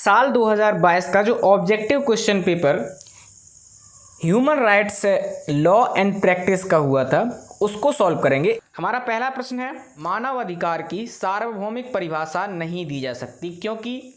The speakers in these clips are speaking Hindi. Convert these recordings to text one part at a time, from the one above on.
साल 2022 का जो objective question paper human rights law and practice का हुआ था उसको सॉल्व करेंगे। हमारा पहला प्रश्न है, मानव अधिकार की सार्वभौमिक परिभाषा नहीं दी जा सकती क्योंकि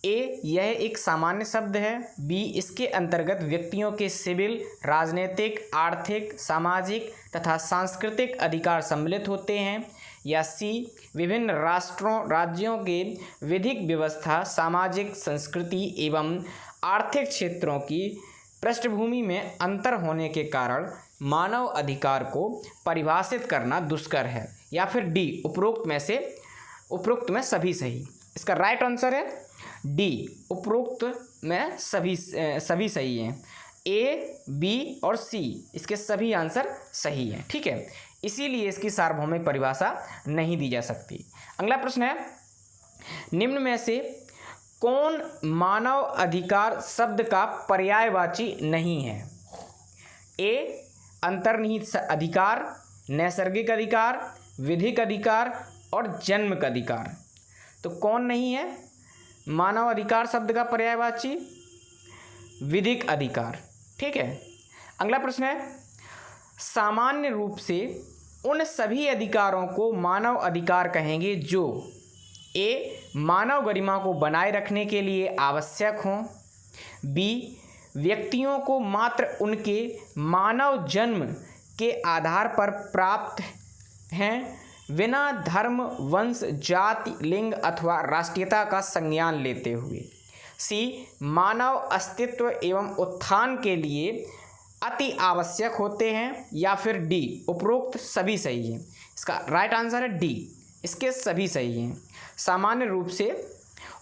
ए यह एक सामान्य शब्द है, बी इसके अंतर्गत व्यक्तियों के सिविल, राजनीतिक, आर्थिक, सामाजिक तथा सांस्कृतिक अधिकार सम्मिलित होते हैं, या सी विभिन्न राज्यों के विधिक व्यवस्था, सामाजिक, संस्कृति एवं आर्थिक क्षेत्रों की पृष्ठभूमि में अंतर होने के कारण मानव अधिकार को परिभाषित करना दुष्कर है, या फिर डी उपरोक्त में सभी सही। इसका राइट आंसर है डी, उपरोक्त में सभी सही हैं। ए, बी और सी इसके सभी आंसर सही हैं। ठीक है, इसीलिए इसकी सार्वभौमिक परिभाषा नहीं दी जा सकती। अगला प्रश्न है, निम्न में से कौन मानव अधिकार शब्द का पर्यायवाची नहीं है? ए अंतर्निहित अधिकार, नैसर्गिक अधिकार, विधिक अधिकार और जन्म का अधिकार। तो कौन नहीं है मानव अधिकार शब्द का पर्यायवाची? विधिक अधिकार। ठीक है, अगला प्रश्न है, सामान्य रूप से उन सभी अधिकारों को मानव अधिकार कहेंगे जो ए मानव गरिमा को बनाए रखने के लिए आवश्यक हों, बी व्यक्तियों को मात्र उनके मानव जन्म के आधार पर प्राप्त हैं बिना धर्म, वंश, जाति, लिंग अथवा राष्ट्रीयता का संज्ञान लेते हुए, सी मानव अस्तित्व एवं उत्थान के लिए अति आवश्यक होते हैं, या फिर डी उपरोक्त सभी सही हैं। इसका राइट आंसर है डी, इसके सभी सही हैं। सामान्य रूप से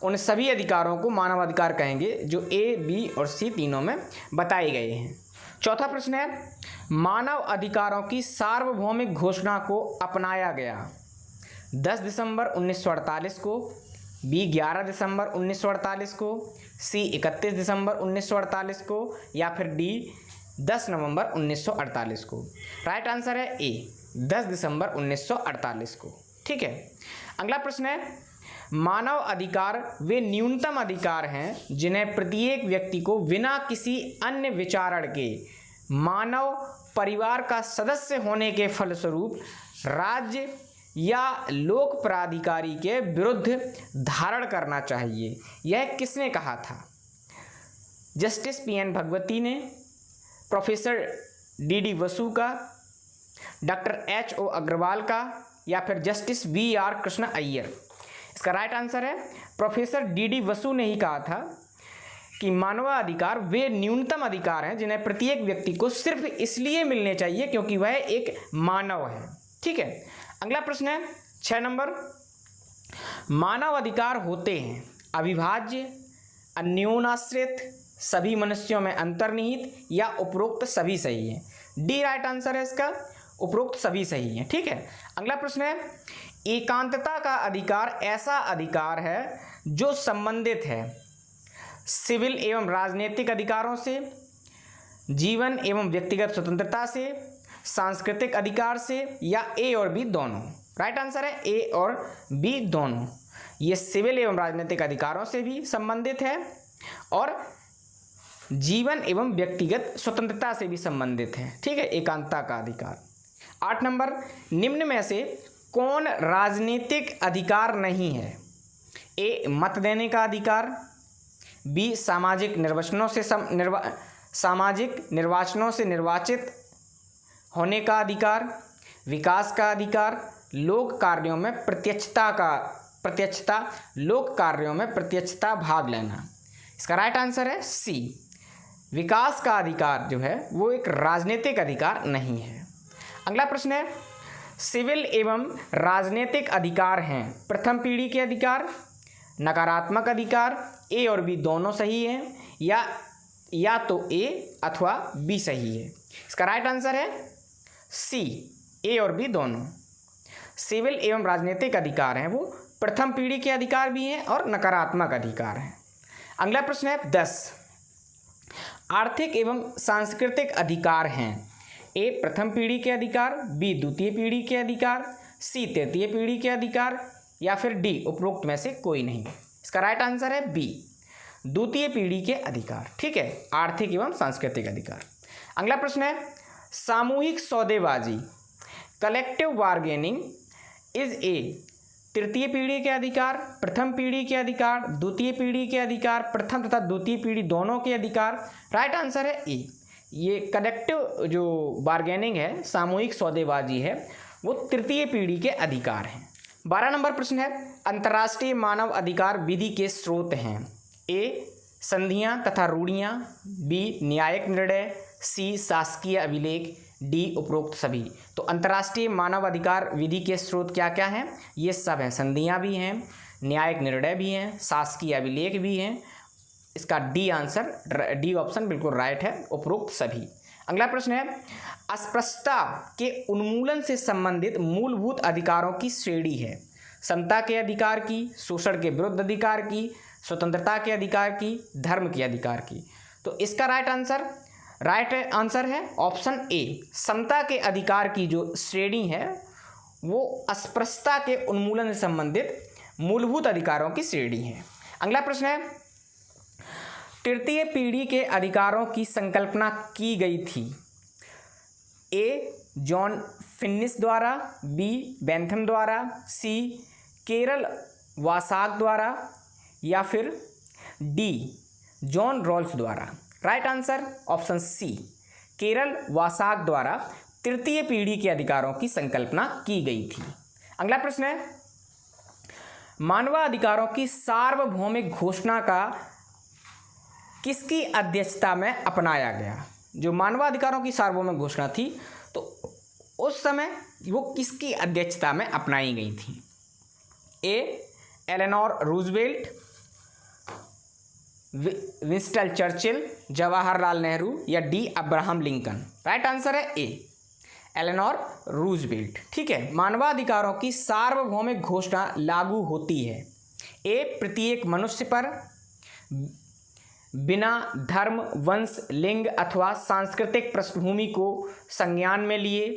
उन सभी अधिकारों को मानव अधिकार कहेंगे जो ए, बी और सी तीनों में बताए गए हैं। चौथा प्रश्न है, मानव अधिकारों की सार्वभौमिक घोषणा को अपनाया गया 10 दिसंबर 1948 को, बी 11 दिसंबर 1948 को, सी 31 दिसंबर 1948 को, या फिर डी 10 नवंबर 1948 को। राइट आंसर है ए 10 दिसंबर 1948 को। ठीक है, अगला प्रश्न है, मानव अधिकार वे न्यूनतम अधिकार हैं जिन्हें प्रत्येक व्यक्ति को बिना किसी अन्य विचारण के मानव परिवार का सदस्य होने के फलस्वरूप राज्य या लोक प्राधिकारी के विरुद्ध धारण करना चाहिए। यह किसने कहा था? Justice PN. भगवती ने, प्रोफेसर डी.डी. वसु का, डॉक्टर H.O. अग्रवाल का, या फिर जस्टिस V.R. कृष्ण अय्यर? इसका राइट आंसर है प्रोफेसर डी.डी. वसु ने ही कहा था कि मानवाधिकार वे न्यूनतम अधिकार हैं जिन्हें प्रत्येक व्यक्ति को सिर्फ इसलिए मिलने चाहिए क्योंकि वह एक मानव है। ठीक है, अगला प्रश्न है 6 नंबर, मानव अधिकार होते हैं अविभाज्य, अन्योनाश्रित, सभी मनुष्यों में अंतर्निहित, या उपरोक्त सभी सही है? डी राइट आंसर है इसका, उपरोक्त सभी सही है। ठीक है, अगला प्रश्न है, एकांतता का अधिकार ऐसा अधिकार है जो संबंधित है सिविल एवं राजनीतिक अधिकारों से, जीवन एवं व्यक्तिगत स्वतंत्रता से, सांस्कृतिक अधिकार से, या ए और बी दोनों? राइट आंसर है ए और बी दोनों। ये सिविल एवं राजनीतिक अधिकारों से भी संबंधित है और जीवन एवं व्यक्तिगत स्वतंत्रता से भी संबंधित है। ठीक है, एकांतता का अधिकार। 8 नंबर, निम्न में से कौन राजनीतिक अधिकार नहीं है? ए मत देने का अधिकार, बी सामाजिक निर्वाचनों से निर्वाचित होने का अधिकार, विकास का अधिकार, लोक कार्यों में प्रत्यक्षता भाग लेना? इसका राइट आंसर है सी, विकास का अधिकार जो है वो एक राजनीतिक अधिकार नहीं है। अगला प्रश्न है, सिविल एवं राजनीतिक अधिकार हैं प्रथम पीढ़ी के अधिकार, नकारात्मक अधिकार, ए और बी दोनों सही हैं, या तो ए अथवा बी सही है? इसका राइट आंसर है सी, ए और बी दोनों। सिविल एवं राजनीतिक अधिकार हैं वो प्रथम पीढ़ी के अधिकार भी हैं और नकारात्मक अधिकार हैं। अगला प्रश्न है 10, आर्थिक एवं सांस्कृतिक अधिकार हैं ए प्रथम पीढ़ी के अधिकार, बी द्वितीय पीढ़ी के अधिकार, सी तृतीय पीढ़ी के अधिकार, या फिर डी उपरोक्त में से कोई नहीं? इसका राइट आंसर है बी, द्वितीय पीढ़ी के अधिकार, ठीक है, आर्थिक एवं सांस्कृतिक अधिकार। अगला प्रश्न है सामूहिक सौदेबाजी, कलेक्टिव बार्गेनिंग इज ए तृतीय पीढ़ी के अधिकार, प्रथम पीढ़ी के अधिकार, द्वितीय पीढ़ी के अधिकार, प्रथम तथा द्वितीय पीढ़ी दोनों के अधिकार। राइट आंसर है ए। ये कलेक्टिव जो बार्गेनिंग है, सामूहिक सौदेबाजी है, वो तृतीय पीढ़ी के अधिकार हैं। 12 नंबर प्रश्न है अंतर्राष्ट्रीय मानव अधिकार विधि के स्रोत हैं। ए संधियां तथा रूढ़ियां, बी न्यायिक निर्णय, सी शासकीय अभिलेख, डी उपरोक्त सभी। तो अंतर्राष्ट्रीय मानव अधिकार विधि के स्रोत क्या क्या हैं? ये सब हैं, संधियां भी हैं, न्यायिक निर्णय भी हैं, शासकीय अभिलेख भी हैं। इसका डी आंसर, डी ऑप्शन बिल्कुल राइट है, उपरोक्त सभी। अगला प्रश्न है अस्पृश्यता के उन्मूलन से संबंधित मूलभूत अधिकारों की श्रेणी है। समता के अधिकार की, शोषण के विरुद्ध अधिकार की, स्वतंत्रता के अधिकार की, धर्म के अधिकार की। तो इसका राइट आंसर है ऑप्शन ए। समता के अधिकार की जो श्रेणी है वो अस्पृश्यता के उन्मूलन से संबंधित मूलभूत अधिकारों की श्रेणी है। अगला प्रश्न है तृतीय पीढ़ी के अधिकारों की संकल्पना की गई थी। ए जॉन फिनिस द्वारा, बी बेंथम द्वारा, सी केरल वासाक द्वारा, या फिर डी जॉन रॉल्स द्वारा। Right answer option C, Karel Vasak द्वारा तृतीय पीढ़ी के अधिकारों की संकल्पना की गई थी। अगला प्रश्न है मानवाधिकारों की सार्वभौमिक घोषणा का किसकी अध्यक्षता में अपनाया गया? जो मानवाधिकारों की सार्वभौमिक घोषणा थी तो उस समय वो किसकी अध्यक्षता में अपनाई गई थी? A Eleanor Roosevelt, Winston Churchill, Jawaharlal Nehru, या D Abraham Lincoln. Right answer है ए एलेनोर रूजवेल्ट। ठीक है, मानवाधिकारों की सार्वभौमिक घोषणा लागू होती है ए प्रत्येक मनुष्य पर बिना धर्म, वंश, लिंग अथवा सांस्कृतिक पृष्ठभूमि को संज्ञान में लिए,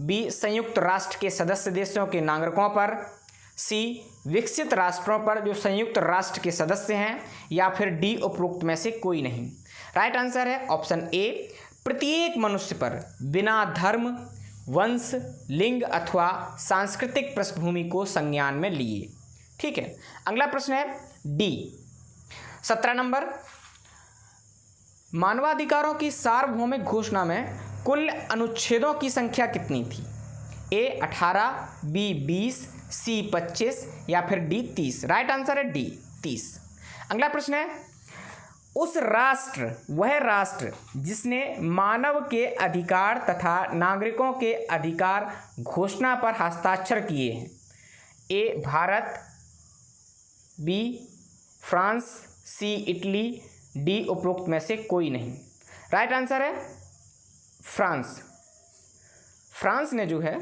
बी संयुक्त राष्ट्र के सदस्य देशों के नागरिकों पर, सी विकसित राष्ट्रों पर जो संयुक्त राष्ट्र के सदस्य हैं, या फिर डी उपरोक्त में से कोई नहीं। राइट आंसर है ऑप्शन ए प्रत्येक मनुष्य पर बिना धर्म, वंश, लिंग अथवा सांस्कृतिक पृष्ठभूमि को संज्ञान में लिए। ठीक है, अगला प्रश्न है डी 17 नंबर मानवाधिकारों की सार्वभौमिक घोषणा में कुल अनुच्छेदों की संख्या कितनी थी? ए 18, बी 20, सी 25, या फिर डी 30। राइट आंसर है डी 30। अगला प्रश्न है वह राष्ट्र जिसने मानव के अधिकार तथा नागरिकों के अधिकार घोषणा पर हस्ताक्षर किए हैं। ए भारत, बी फ्रांस, सी इटली, डी उपरोक्त में से कोई नहीं। राइट आंसर है फ्रांस। फ्रांस ने जो है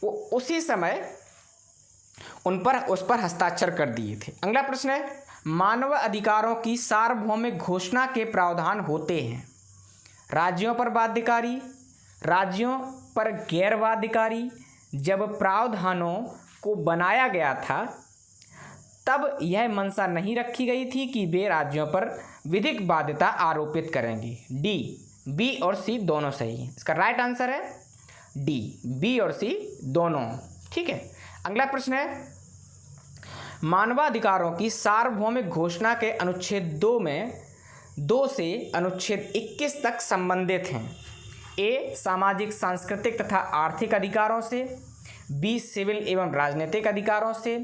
वो उसी समय उस पर हस्ताक्षर कर दिए थे। अगला प्रश्न है मानव अधिकारों की सार्वभौमिक घोषणा के प्रावधान होते हैं राज्यों पर बाध्यकारी, राज्यों पर गैर बाध्यकारी। जब प्रावधानों को बनाया गया था तब यह मंशा नहीं रखी गई थी कि वे राज्यों पर विधिक बाध्यता आरोपित करेंगे। डी, बी और सी दोनों सही है। इसका राइट आंसर है डी, बी और सी दोनों। ठीक है, अगला प्रश्न है मानवाधिकारों की सार्वभौमिक घोषणा के अनुच्छेद 2 से अनुच्छेद 21 तक संबंधित हैं। ए सामाजिक, सांस्कृतिक तथा आर्थिक अधिकारों से, बी सिविल एवं राजनीतिक अधिकारों से,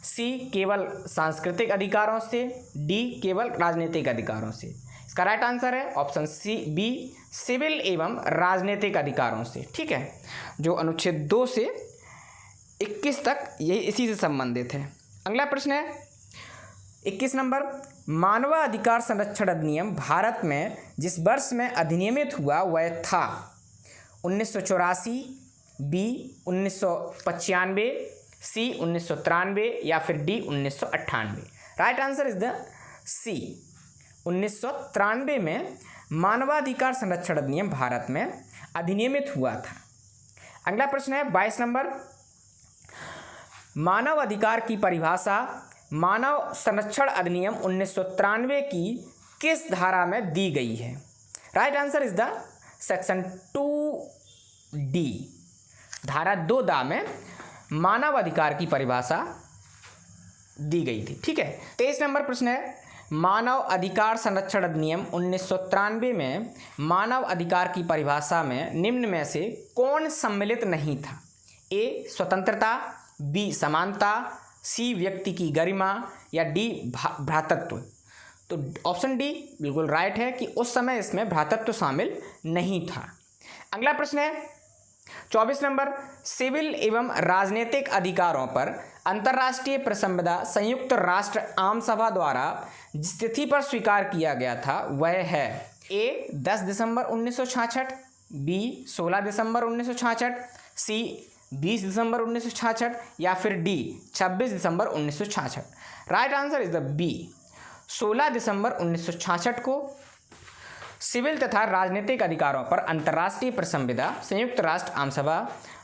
सी केवल सांस्कृतिक अधिकारों से, डी केवल राजनीतिक अधिकारों से। इसका राइट आंसर है ऑप्शन सी, बी सिविल एवं राजनीतिक अधिकारों से। ठीक है, जो अनुच्छेद 2 से 21 तक यही इसी से संबंधित है। अगला प्रश्न है 21 नंबर मानवाधिकार संरक्षण अधिनियम भारत में जिस वर्ष में अधिनियमित हुआ वह था 1984, बी 1995, सी 1993, या फिर D 1998। Right answer is the C, 1993 में मानवाधिकार संरक्षण अधिनियम भारत में अधिनियमित हुआ था। अगला प्रश्न है 22 नंबर मानव अधिकार की परिभाषा मानव संरक्षण अधिनियम 1993 की किस धारा में दी गई है? Right answer is the section 2D, धारा 2 में मानव अधिकार की परिभाषा दी गई थी। ठीक है। 23 नंबर प्रश्न है, मानव अधिकार संरक्षण अधिनियम 1993 में मानव अधिकार की परिभाषा में निम्न में से कौन सम्मिलित नहीं था? ए स्वतंत्रता, बी समानता, सी व्यक्ति की गरिमा या डी भ्रातृत्व। तो ऑप्शन डी बिल्कुल राइट है कि उस समय इसमें भ्रातृत्व शामिल नहीं था। अगला प्रश्न है 24 नंबर, सिविल एवं राजनीतिक अधिकारों पर अंतर्राष्ट्रीय प्रसंविदा संयुक्त राष्ट्र आम सभा द्वारा जिस तिथि पर स्वीकार किया गया था वह है? ए 10 दिसंबर 1966, बी 16 दिसंबर 1966, सी 20 दिसंबर 1966 या फिर डी 26 दिसंबर 1966। Right answer is the B, 16 दिसंबर 1966 को सिविल तथा राजनीतिक अधिकारों पर अंतर्राष्ट्रीय प्रसंविदा संयुक्त राष्ट्र आम सभा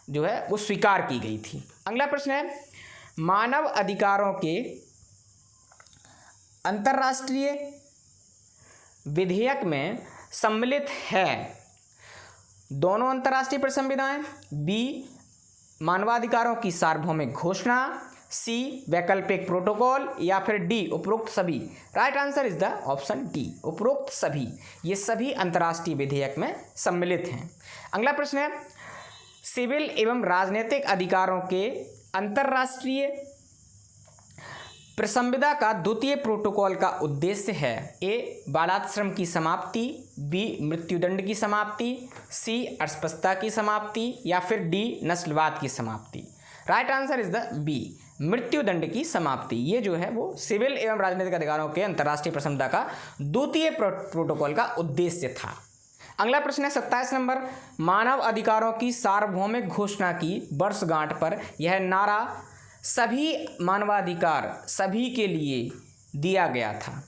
जो है वो स्वीकार की गई थी। अगला प्रश्न है, मानव अधिकारों के अंतर्राष्ट्रीय विधेयक में सम्मिलित है दोनों अंतर्राष्ट्रीय प्रसंविदाएं, बी मानवाधिकारों की सार्वभौमिक घोषणा, सी वैकल्पिक प्रोटोकॉल या फिर डी उपरोक्त सभी। Right answer is the option D, उपरोक्त सभी। ये सभी अंतर्राष्ट्रीय विधेयक में सम्मिलित हैं। अगला प्रश्न है, सिविल एवं राजनीतिक अधिकारों के अंतर्राष्ट्रीय प्रसंविदा का द्वितीय प्रोटोकॉल का उद्देश्य है? ए बालाश्रम की समाप्ति, बी मृत्युदंड की समाप्ति, सी अस्पृश्यता की समाप्ति या फिर डी नस्लवाद की समाप्ति। Right answer is the B, मृत्युदंड की समाप्ति। ये जो है वो सिविल एवं राजनीतिक अधिकारों के अंतर्राष्ट्रीय प्रसंविदा का द्वितीय प्रोटोकॉल का उद्देश्य था। अगला प्रश्न है 27 नंबर, मानव अधिकारों की सार्वभौमिक घोषणा की वर्षगांठ पर यह नारा सभी मानवाधिकार सभी के लिए दिया गया था?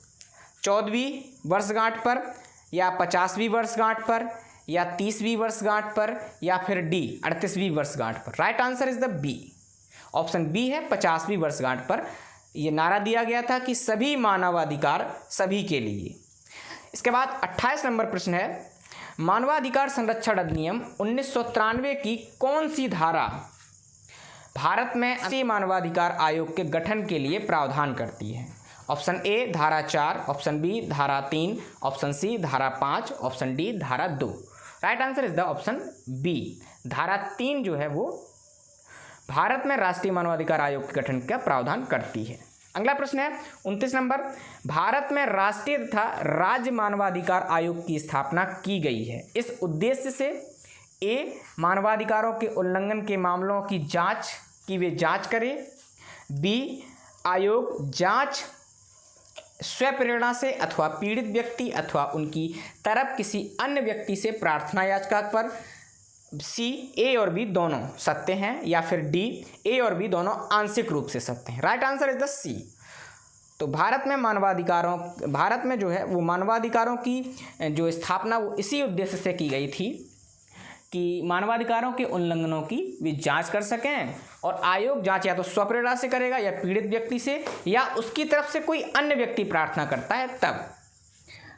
14वीं वर्षगांठ पर या 50वीं वर्षगांठ पर या 30वीं वर्षगांठ पर या फिर डी 38वीं वर्षगांठ पर? Right answer is the B, option B है, 50वीं वर्षगांठ पर यह नारा दिया गया था कि सभी मानवाधिकार सभी के लिए। इसके बाद 28 नंबर प्रश्न है, मानवाधिकार संरक्षण अधिनियम 1993 की कौन सी धारा भारत में राष्ट्रीय मानवाधिकार आयोग के गठन के लिए प्रावधान करती है? ऑप्शन ए धारा 4, ऑप्शन बी धारा 3, ऑप्शन सी धारा 5, ऑप्शन डी धारा 2। Right answer is the option B, धारा 3 जो है वो भारत में राष्ट्रीय मानवाधिकार आयोग के गठन का प्रावधान करती है। अगला प्रश्न है 29 नंबर, भारत में राष्ट्रीय तथा राज्य मानवाधिकार आयोग की स्थापना की गई है इस उद्देश्य से? ए मानवाधिकारों के उल्लंघन के मामलों की जांच की वे जांच करें, बी आयोग जांच स्वप्रेरणा से अथवा पीड़ित व्यक्ति अथवा उनकी तरफ किसी अन्य व्यक्ति से प्रार्थना याचिका पर, सी ए और बी दोनों सत्य हैं या फिर डी ए और बी दोनों आंशिक रूप से सत्य हैं? राइट आंसर इज द सी। तो भारत में जो है वो मानवाधिकारों की जो स्थापना वो इसी उद्देश्य से की गई थी कि मानवाधिकारों के उल्लंघनों की वे जांच कर सकें, और आयोग जांच या तो स्वप्रेरणा से करेगा या पीड़ित व्यक्ति से या उसकी तरफ से कोई अन्य व्यक्ति प्रार्थना करता है तब।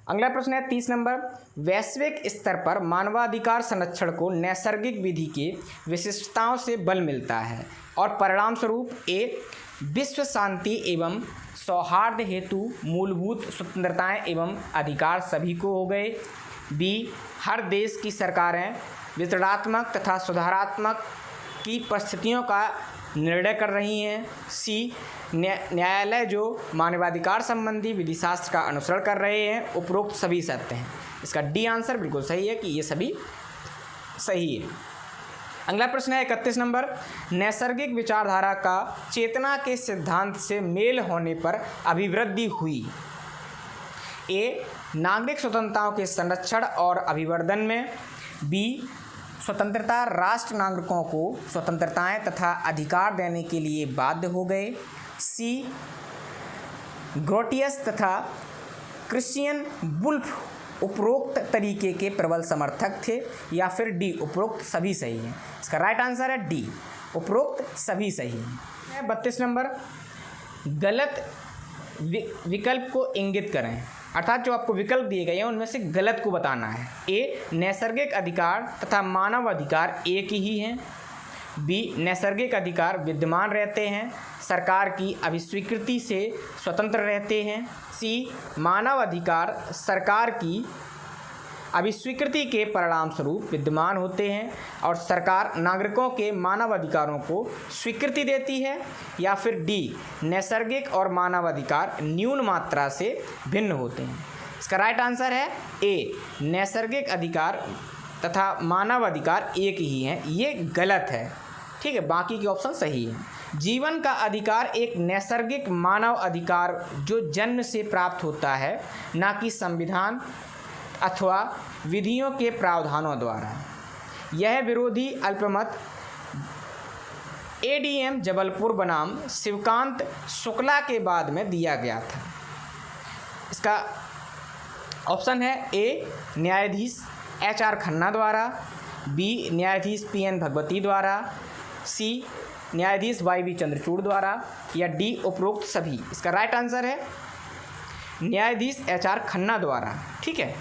अगला प्रश्न है 30 नंबर, वैश्विक स्तर पर मानवाधिकार संरक्षण को नैसर्गिक विधि के विशिष्टताओं से बल मिलता है और परिणाम स्वरूप ए विश्व शांति एवं सौहार्द हेतु मूलभूत स्वतंत्रताएं एवं अधिकार सभी को हो गए, बी हर देश की सरकारें वितरणात्मक तथा सुधारात्मक की परिस्थितियों का निर्णय कर रही हैं, सी न्यायालय जो मानवाधिकार संबंधी विधिशास्त्र का अनुसरण कर रहे हैं, उपरोक्त सभी सत्य हैं। इसका डी आंसर बिल्कुल सही है कि ये सभी सही है। अगला प्रश्न है 31 नंबर, नैसर्गिक विचारधारा का चेतना के सिद्धांत से मेल होने पर अभिवृद्धि हुई? ए नागरिक स्वतंत्रताओं के संरक्षण और अभिवर्धन में, बी स्वतंत्रता राष्ट्र नागरिकों को स्वतंत्रताएं तथा अधिकार देने के लिए बाध्य हो गए, सी ग्रोटियस तथा क्रिश्चियन वुल्फ उपरोक्त तरीके के प्रबल समर्थक थे, या फिर डी उपरोक्त सभी सही हैं? इसका राइट आंसर है डी, उपरोक्त सभी सही हैं। 32 नंबर, गलत विकल्प को इंगित करें, अर्थात जो आपको विकल्प दिए गए हैं उनमें से गलत को बताना है। ए, नैसर्गिक अधिकार तथा मानव अधिकार एक ही हैं। बी, नैसर्गिक अधिकार विद्यमान रहते हैं, सरकार की अभिस्वीकृति से स्वतंत्र रहते हैं। सी, मानव अधिकार सरकार की अभिस्वीकृति के परिणाम स्वरूप विद्यमान होते हैं और सरकार नागरिकों के मानव अधिकारों को स्वीकृति देती है। या फिर डी, नैसर्गिक और मानव अधिकार न्यून मात्रा से भिन्न होते हैं। इसका राइट आंसर है ए, नैसर्गिक अधिकार तथा मानव अधिकार एक ही हैं। ये गलत है, ठीक है, बाकी के ऑप्शन सही है। जीवन का अधिकार एक नैसर्गिक मानव अधिकार जो जन्म से प्राप्त होता है, ना कि संविधान अथवा विधियों के प्रावधानों द्वारा। यह विरोधी अल्पमत एडीएम जबलपुर बनाम शिवकांत शुक्ला के बाद में दिया गया था। इसका ऑप्शन है ए, न्यायाधीश HR खन्ना द्वारा। बी, न्यायाधीश PN भगवती द्वारा। सी, न्यायाधीश YV चंद्रचूड़ द्वारा। या डी, उपरोक्त सभी। इसका राइट आंसर है न्यायाधीश HR खन्ना द्वारा, ठीक है।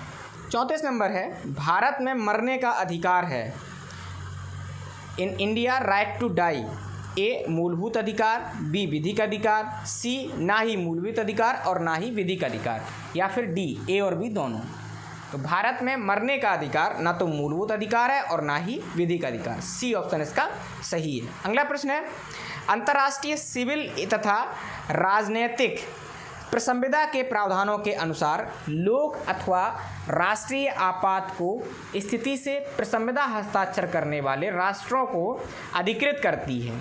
34 नंबर है, भारत में मरने का अधिकार है। In India right to die. A, मूलभूत अधिकार। बी, विधिक अधिकार। सी, ना ही मूलभूत अधिकार और ना ही विधिक अधिकार। या फिर डी, ए और बी दोनों। तो भारत में मरने का अधिकार ना तो मूलभूत अधिकार है और ना ही विधिक अधिकार। सी ऑप्शन इसका सही है। अगला प्रश्न है, अंतर्राष्ट्रीय सिविल तथा राजनीतिक प्रसंविदा के प्रावधानों के अनुसार लोक अथवा राष्ट्रीय आपात को स्थिति से प्रसंविदा हस्ताक्षर करने वाले राष्ट्रों को अधिकृत करती है।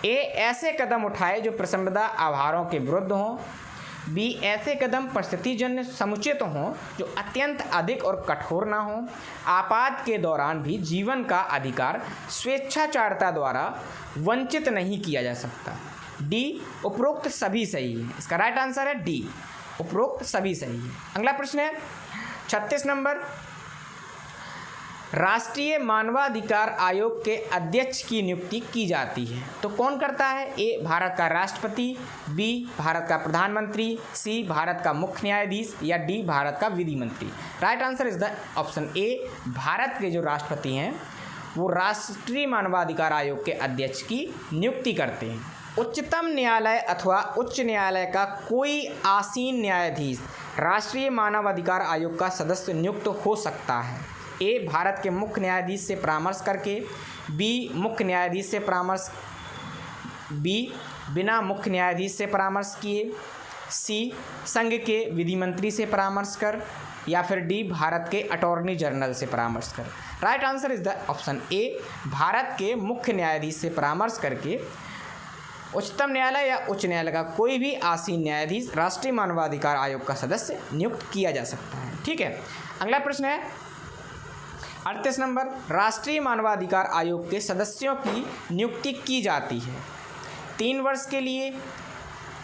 ए, ऐसे कदम उठाए जो प्रसंविदा आभारों के विरुद्ध हों। बी, ऐसे कदम परिस्थितिजन्य समुचित हों जो अत्यंत अधिक और कठोर ना हों। आपात के दौरान भी जीवन का अधिकार स्वेच्छाचारिता द्वारा वंचित नहीं किया जा सकता। डी, उपरोक्त सभी सही है। इसका राइट आंसर है डी, उपरोक्त सभी सही है। अगला प्रश्न है 36 नंबर, राष्ट्रीय मानवाधिकार आयोग के अध्यक्ष की नियुक्ति की जाती है तो कौन करता है? ए, भारत का राष्ट्रपति। बी, भारत का प्रधानमंत्री। सी, भारत का मुख्य न्यायाधीश। या डी, भारत का विधि मंत्री। Right answer is the option A, Bharat के जो राष्ट्रपति हैं वो राष्ट्रीय मानवाधिकार आयोग के अध्यक्ष की नियुक्ति करते हैं। उच्चतम न्यायालय अथवा उच्च न्यायालय का कोई आसीन न्यायाधीश राष्ट्रीय मानवाधिकार आयोग का सदस्य नियुक्त हो सकता है। ए, भारत के मुख्य न्यायाधीश से परामर्श करके। बी, मुख्य न्यायाधीश से परामर्श। बी, बिना मुख्य न्यायाधीश से परामर्श किए। सी, संघ के विधि मंत्री से परामर्श कर। या फिर डी, भारत के अटॉर्नी जनरल से परामर्श कर। Right answer is the option A, Bharat के मुख्य न्यायाधीश से परामर्श करके उच्चतम न्यायालय या उच्च न्यायालय का कोई भी आसीन न्यायाधीश राष्ट्रीय मानवाधिकार आयोग का सदस्य नियुक्त किया जा सकता है। ठीक है, अगला प्रश्न है 38 नंबर, राष्ट्रीय मानवाधिकार आयोग के सदस्यों की नियुक्ति की जाती है 3 वर्ष के लिए,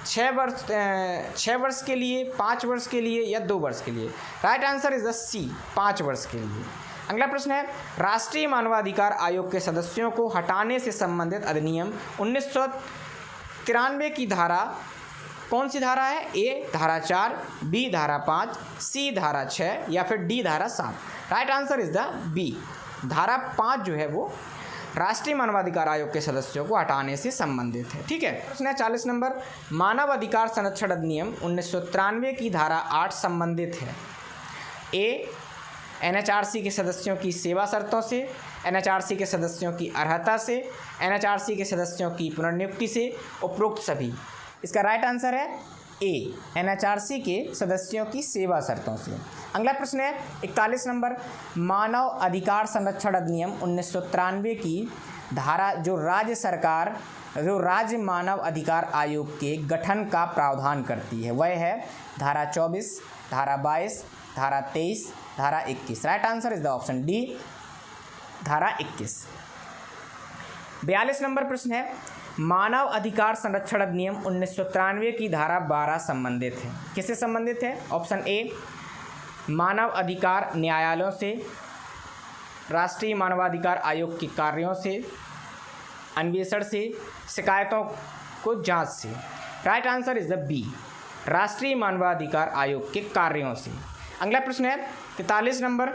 6 वर्ष के लिए, 5 वर्ष के लिए या 2 वर्ष के लिए। राइट आंसर इज द सी, 5 वर्ष के लिए। अगला प्रश्न है, राष्ट्रीय मानवाधिकार आयोग के सदस्यों को हटाने से संबंधित अधिनियम 1993 की धारा कौन सी धारा है? ए, धारा 4। बी, धारा 5। सी, धारा 6 या फिर डी, धारा 7। Right answer is the B, धारा 5 जो है वो राष्ट्रीय मानवाधिकार आयोग के सदस्यों को हटाने से संबंधित है। ठीक है, प्रश्न है 40 नंबर, मानव अधिकार संरक्षण अधिनियम 1993 की धारा 8 संबंधित है। ए, NHRC के सदस्यों की सेवा शर्तों से, NHRC के सदस्यों की अर्हता से, NHRC के सदस्यों की पुनर्नियुक्ति से, उपरोक्त सभी। इसका राइट आंसर है ए, NHRC के सदस्यों की सेवा शर्तों से। अगला प्रश्न है 41 नंबर, मानव अधिकार संरक्षण अधिनियम 1993 की धारा जो राज्य मानव अधिकार आयोग के गठन का प्रावधान करती है वह है धारा 24, धारा 22, धारा 23, धारा 21। Right answer is the option D, धारा 21। 42 नंबर प्रश्न है, मानव अधिकार संरक्षण अधिनियम 1993 की धारा 12 संबंधित है। किससे संबंधित है? ऑप्शन ए, मानव अधिकार न्यायालयों से, राष्ट्रीय मानवाधिकार आयोग के कार्यों से, अन्वेषण से, शिकायतों को जांच से। Right answer is the B, राष्ट्रीय मानवाधिकार आयोग के कार्यों से। अगला प्रश्न है 43 नंबर,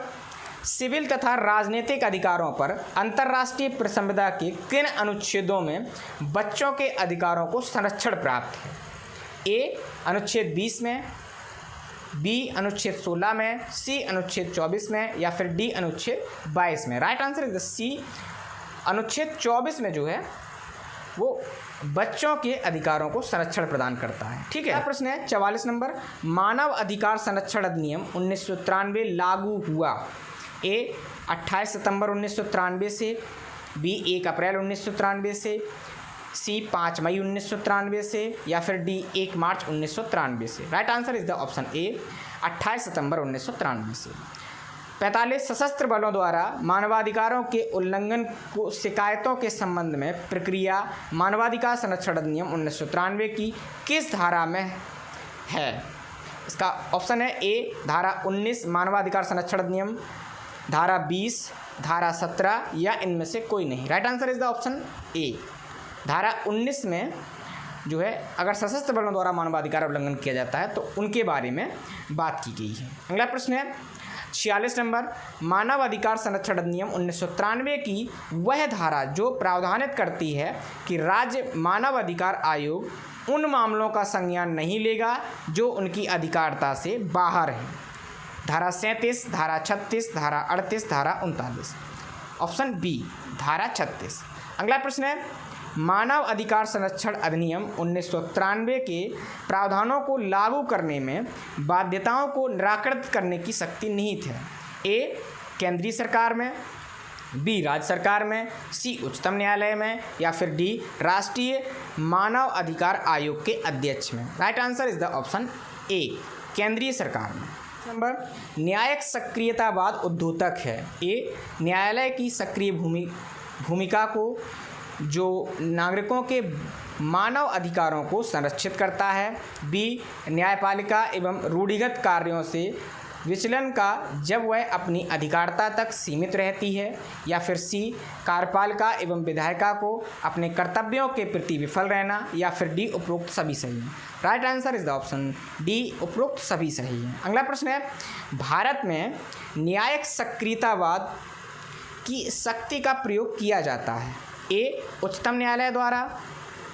सिविल तथा राजनीतिक अधिकारों पर अंतर्राष्ट्रीय संविदा के किन अनुच्छेदों में बच्चों के अधिकारों को संरक्षण प्राप्त है? ए अनुच्छेद 20 में, बी अनुच्छेद 16 में, सी अनुच्छेद 24 में, या फिर डी अनुच्छेद 22 में। राइट आंसर इज द सी, अनुच्छेद 24 में जो है वो बच्चों के अधिकारों को संरक्षण प्रदान करता है। ठीक है। प्रश्न है 44 नंबर, मानव अधिकार संरक्षण अधिनियम 1993 लागू हुआ? ए 28 सितंबर 1993 से, बी 1 अप्रैल 1993 से, सी 5 मई 1993 से, या फिर डी 1 मार्च 1993 से। Right answer is the option A, 28 सितंबर 1993 से। 45 सशस्त्र बलों द्वारा मानवाधिकारों के उल्लंघन को शिकायतों के संबंध में प्रक्रिया मानवाधिकार संरक्षण अधिनियम 1993 की किस धारा में है? इसका ऑप्शन है ए धारा 19 मानवाधिकार संरक्षण अधिनियम, धारा 20, धारा 17, या इनमें से कोई नहीं। Right answer is the option A, धारा 19 में जो है अगर सशस्त्र बलों द्वारा मानवाधिकार उल्लंघन किया जाता है तो उनके बारे में बात की गई है। अगला प्रश्न है 46 नंबर, मानव अधिकार संरक्षण अधिनियम 1993 की वह धारा जो प्रावधानित करती है कि राज्य मानव अधिकार आयोग उन मामलों का संज्ञान नहीं लेगा जो उनकी अधिकारिता से बाहर है? धारा 37, धारा 36, धारा 38, धारा 39। ऑप्शन बी, धारा 36। अगला प्रश्न है, मानव अधिकार संरक्षण अधिनियम 1993 के प्रावधानों को लागू करने में बाध्यताओं को निराकृत करने की शक्ति निहित है? ए केंद्रीय सरकार में, बी राज्य सरकार में, सी उच्चतम न्यायालय में, या फिर डी राष्ट्रीय मानव अधिकार आयोग के अध्यक्ष में। Right answer is the option A, केंद्रीय सरकार में। नंबर, न्यायिक सक्रियतावाद उद्योतक है? ए न्यायालय की सक्रिय भूमिका को जो नागरिकों के मानव अधिकारों को संरक्षित करता है, बी न्यायपालिका एवं रूढ़िगत कार्यों से विचलन का जब वह अपनी अधिकारिता तक सीमित रहती है, या फिर सी कार्यपालिका एवं विधायिका को अपने कर्तव्यों के प्रति विफल रहना, या फिर डी उपरोक्त सभी सही है? Right answer is the option D, उपरोक्त सभी सही है। अगला प्रश्न है, भारत में न्यायिक सक्रियतावाद की शक्ति का प्रयोग किया जाता है? ए उच्चतम न्यायालय द्वारा,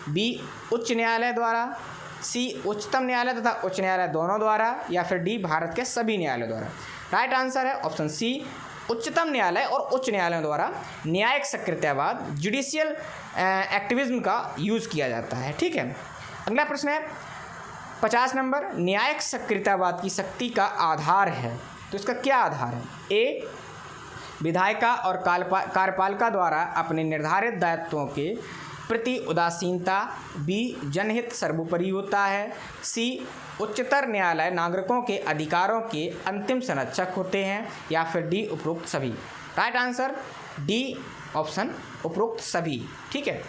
बी उच्च न्यायालय द्वारा, सी उच्चतम न्यायालय तथा उच्च न्यायालय दोनों द्वारा, या फिर डी भारत के सभी न्यायालयों द्वारा? राइट आंसर है ऑप्शन सी, उच्चतम न्यायालय और उच्च न्यायालयों द्वारा न्यायिक सक्रियतावाद जुडिशियल एक्टिविज्म का यूज़ किया जाता है। ठीक है। अगला प्रश्न है 50 नंबर, न्यायिक सक्रियतावाद की शक्ति का आधार है, तो इसका क्या आधार है? ए विधायिका और कार्यपालिका द्वारा अपने निर्धारित दायित्वों के प्रति उदासीनता, बी जनहित सर्वोपरि होता है, सी उच्चतर न्यायालय नागरिकों के अधिकारों के अंतिम संरक्षक होते हैं, या फिर डी उपरोक्त सभी? राइट आंसर डी ऑप्शन उपरोक्त सभी। ठीक है।